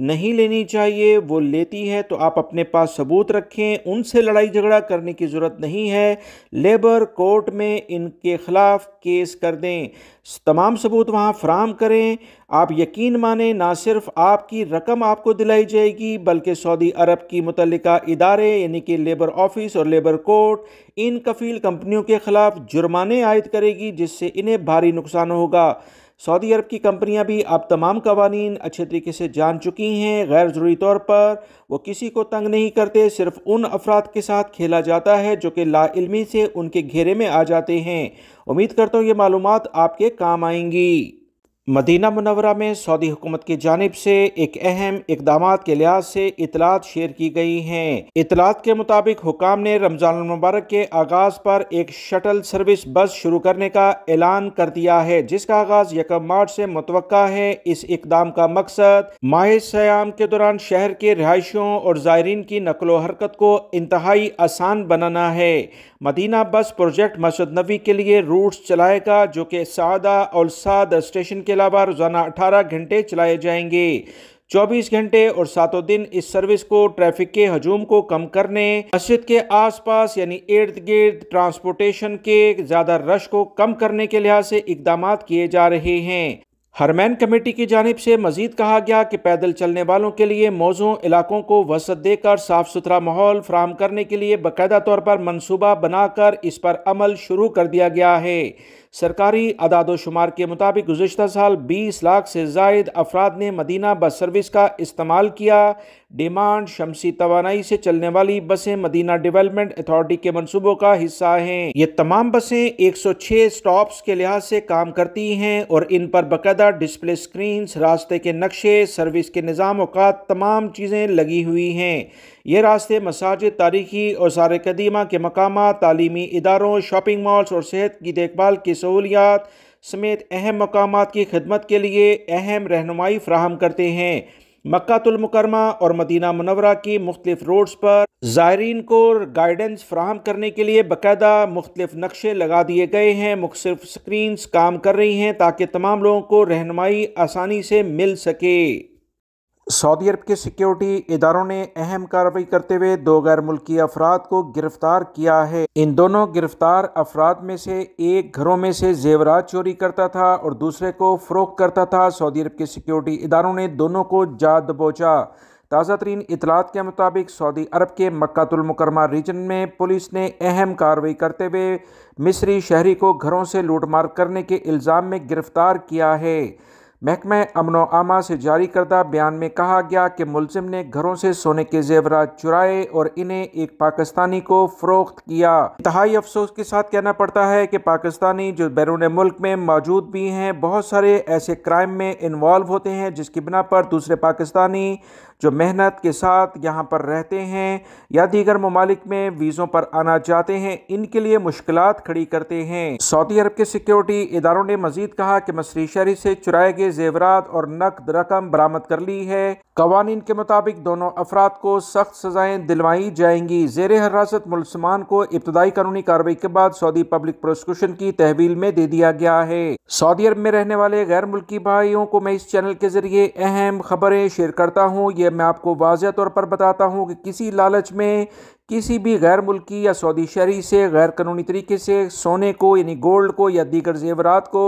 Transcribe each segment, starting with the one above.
نہیں لینی چاہیے، وہ لیتی ہے تو آپ اپنے پاس ثبوت رکھیں، ان سے لڑائی جھگڑا کرنے کی ضرورت نہیں ہے، لیبر کورٹ میں ان کے خلاف کیس کر دیں، تمام ثبوت وہاں فراہم کریں۔ آپ یقین مانیں، نہ صرف آپ کی رقم آپ کو دلائی جائے گی بلکہ سعودی عرب کی متعلقہ ادارے یعنی کہ لیبر آفس اور لیبر کورٹ ان کفیل کمپنیوں کے خلاف جرمانے عائد کرے گی، جس سے انہیں بھاری نقصان ہوگا۔ سعودی عرب کی کمپنیاں بھی اب تمام قوانین اچھے طریقے سے جان چکی ہیں، غیر ضروری طور پر وہ کسی کو تنگ نہیں کرتے، صرف ان افراد کے ساتھ کھیلا جاتا ہے جو کہ لا علمی سے ان کے گھیرے میں آ جاتے ہیں۔ امید کرتا ہوں یہ معلومات آپ کے کام آئیں گی۔ مدینہ منورہ میں سعودی حکومت کی جانب سے ایک اہم اقدامات کے لحاظ سے اطلاعات شیئر کی گئی ہیں۔ اطلاعات کے مطابق حکام نے رمضان المبارک کے آغاز پر ایک شٹل سروس بس شروع کرنے کا اعلان کر دیا ہے، جس کا آغاز 1 مارچ سے متوقع ہے۔ اس اقدام کا مقصد ماہ سیام کے دوران شہر کے رہائشیوں اور زائرین کی نقل و حرکت کو انتہائی آسان بنانا ہے۔ مدینہ بس پروجیکٹ مسجد نبوی کے لیے روٹس چلائے گا جو کہ سعدہ اور سعد اسٹیشن کے علاوہ روزانہ 18 گھنٹے چلائے جائیں گے۔ 24 گھنٹے اور ساتوں دن اس سروس کو ٹریفک کے ہجوم کو کم کرنے، مسجد کے آس پاس یعنی ارد گرد ٹرانسپورٹیشن کے زیادہ رش کو کم کرنے کے لحاظ سے اقدامات کیے جا رہے ہیں۔ حرمین کمیٹی کی جانب سے مزید کہا گیا کہ پیدل چلنے والوں کے لیے موزوں علاقوں کو وسعت دے کر صاف ستھرا ماحول فراہم کرنے کے لیے باقاعدہ طور پر منصوبہ بنا کر اس پر عمل شروع کر دیا گیا ہے۔ سرکاری اعداد و شمار کے مطابق گزشتہ سال 20 لاکھ سے زائد افراد نے مدینہ بس سروس کا استعمال کیا۔ ڈیمانڈ شمسی توانائی سے چلنے والی بسیں مدینہ ڈیولپمنٹ اتھارٹی کے منصوبوں کا حصہ ہیں۔ یہ تمام بسیں 106 سٹاپس کے لحاظ سے کام کرتی ہیں اور ان پر باقاعدہ ڈسپلے سکرینز، راستے کے نقشے، سروس کے نظام اوقات، تمام چیزیں لگی ہوئی ہیں۔ یہ راستے مساجد، تاریخی اور آثار قدیمہ کے مقامات، تعلیمی اداروں، شاپنگ مالز اور صحت کی دیکھ بھال کی سہولیات سمیت اہم مقامات کی خدمت کے لیے اہم رہنمائی فراہم کرتے ہیں۔ مکہ المکرمہ اور مدینہ منورہ کی مختلف روڈز پر زائرین کو گائیڈنس فراہم کرنے کے لیے باقاعدہ مختلف نقشے لگا دیے گئے ہیں، مختلف سکرینز کام کر رہی ہیں تاکہ تمام لوگوں کو رہنمائی آسانی سے مل سکے۔ سعودی عرب کے سیکیورٹی اداروں نے اہم کارروائی کرتے ہوئے 2 غیر ملکی افراد کو گرفتار کیا ہے۔ ان دونوں گرفتار افراد میں سے ایک گھروں میں سے زیورات چوری کرتا تھا اور دوسرے کو فروخت کرتا تھا۔ سعودی عرب کے سیکیورٹی اداروں نے دونوں کو جا دبوچا۔ تازہ ترین اطلاعات کے مطابق سعودی عرب کے مکہ المکرمہ ریجن میں پولیس نے اہم کارروائی کرتے ہوئے مصری شہری کو گھروں سے لوٹ مار کرنے کے الزام میں گرفتار کیا ہے۔ محکمہ امن و امان سے جاری کردہ بیان میں کہا گیا کہ ملزم نے گھروں سے سونے کے زیورات چرائے اور انہیں ایک پاکستانی کو فروخت کیا۔ انتہائی افسوس کے ساتھ کہنا پڑتا ہے کہ پاکستانی جو بیرون ملک میں موجود بھی ہیں بہت سارے ایسے کرائم میں انوالو ہوتے ہیں جس کی بنا پر دوسرے پاکستانی جو محنت کے ساتھ یہاں پر رہتے ہیں یا دیگر ممالک میں ویزوں پر آنا چاہتے ہیں، ان کے لیے مشکلات کھڑی کرتے ہیں۔ سعودی عرب کے سیکیورٹی اداروں نے مزید کہا کہ مصری شہری سے چرائے گئے زیورات اور نقد رقم برآمد کر لی ہے۔ قوانین کے مطابق دونوں افراد کو سخت سزائیں دلوائی جائیں گی۔ زیر حراست ملزمان کو ابتدائی قانونی کارروائی کے بعد سعودی پبلک پروسیکیوشن کی تحویل میں دے دیا گیا ہے۔ سعودی عرب میں رہنے والے غیر ملکی بھائیوں کو میں اس چینل کے ذریعے اہم خبریں شیئر کرتا ہوں۔ یہ میں آپ کو واضح طور پر بتاتا ہوں کہ کسی لالچ میں کسی بھی غیر ملکی یا سعودی شہری سے غیر قانونی طریقے سے سونے کو یعنی گولڈ کو یا دیگر زیورات کو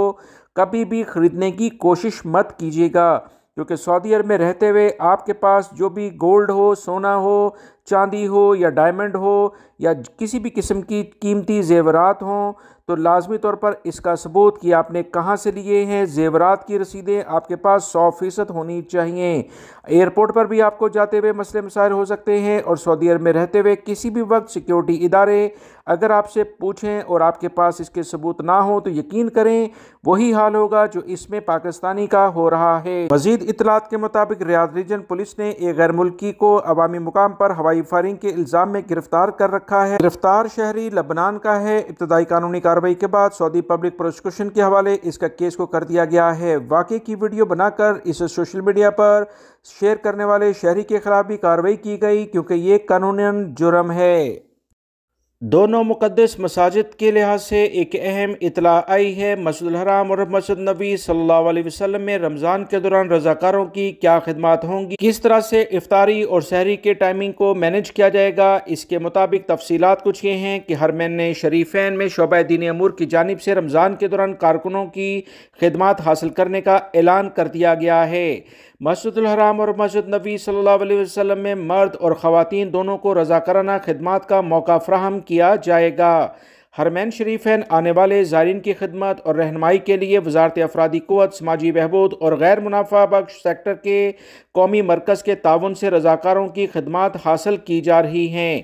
کبھی بھی خریدنے کی کوشش مت کیجیے گا، کیونکہ سعودی عرب میں رہتے ہوئے آپ کے پاس جو بھی گولڈ ہو، سونا ہو، چاندی ہو یا ڈائمنڈ ہو یا کسی بھی قسم کی قیمتی زیورات ہوں تو لازمی طور پر اس کا ثبوت کہ آپ نے کہاں سے لیے ہیں، زیورات کی رسیدیں آپ کے پاس 100% ہونی چاہیے۔ ایئرپورٹ پر بھی آپ کو جاتے ہوئے مسئلے مسائل ہو سکتے ہیں اور سعودی عرب میں رہتے ہوئے کسی بھی وقت سیکیورٹی ادارے اگر آپ سے پوچھیں اور آپ کے پاس اس کے ثبوت نہ ہو تو یقین کریں وہی حال ہوگا جو اس میں پاکستانی کا ہو رہا ہے۔ مزید اطلاعات کے مطابق ریاض ریجن پولیس نے ایک غیر ملکی کو عوامی مقام پر ہوائی فائرنگ کے الزام میں گرفتار کر رکھا ہے۔ گرفتار شہری لبنان کا ہے۔ ابتدائی قانونی کارروائی کے بعد سعودی پبلک پروسیکیوشن کے حوالے اس کا کیس کو کر دیا گیا ہے۔ واقعے کی ویڈیو بنا کر اسے سوشل میڈیا پر شیئر کرنے والے شہری کے خلاف بھی کارروائی کی گئی کیونکہ یہ قانوناً جرم ہے۔ دونوں مقدس مساجد کے لحاظ سے ایک اہم اطلاع آئی ہے۔ مسجد الحرام اور مسجد نبوی صلی اللہ علیہ وسلم میں رمضان کے دوران رضاکاروں کی کیا خدمات ہوں گی، کس طرح سے افطاری اور سحری کے ٹائمنگ کو مینیج کیا جائے گا۔ اس کے مطابق تفصیلات کچھ یہ ہیں کہ حرمین شریفین میں شعبہ دین امور کی جانب سے رمضان کے دوران کارکنوں کی خدمات حاصل کرنے کا اعلان کر دیا گیا ہے۔ مسجد الحرام اور مسجد نبوی صلی اللہ علیہ وسلم میں مرد اور خواتین دونوں کو رضاکارانہ خدمات کا موقع فراہم کیا جائے گا۔ حرمین شریفین آنے والے زائرین کی خدمت اور رہنمائی کے لیے وزارت افرادی قوت، سماجی بہبود اور غیر منافع بخش سیکٹر کے قومی مرکز کے تعاون سے رضاکاروں کی خدمات حاصل کی جا رہی ہیں۔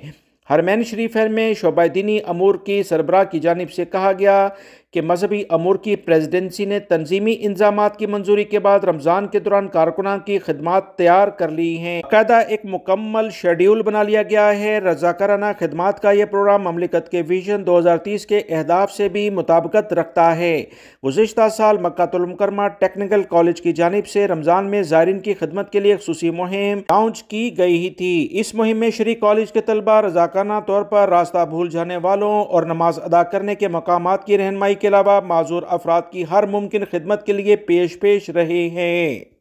حرمین شریفین میں شعبہ دینی امور کی سربراہ کی جانب سے کہا گیا کہ مذہبی امور کی پریزیڈنسی نے تنظیمی انضامات کی منظوری کے بعد رمضان کے دوران کارکنان کی خدمات تیار کر لی ہیں۔ باقاعدہ ایک مکمل شیڈیول بنا لیا گیا ہے۔ رضاکارانہ خدمات کا یہ پروگرام مملکت کے ویژن 2030 کے اہداف سے بھی مطابقت رکھتا ہے۔ گزشتہ سال مکہ المکرمہ ٹیکنیکل کالج کی جانب سے رمضان میں زائرین کی خدمت کے لیے ایک خصوصی مہم لانچ کی گئی ہی تھی۔ اس مہم میں شریک کالج کے طلبہ رضاکارانہ طور پر راستہ بھول جانے والوں اور نماز ادا کرنے کے مقامات کی رہنمائی کے علاوہ معذور افراد کی ہر ممکن خدمت کے لیے پیش رہے ہیں۔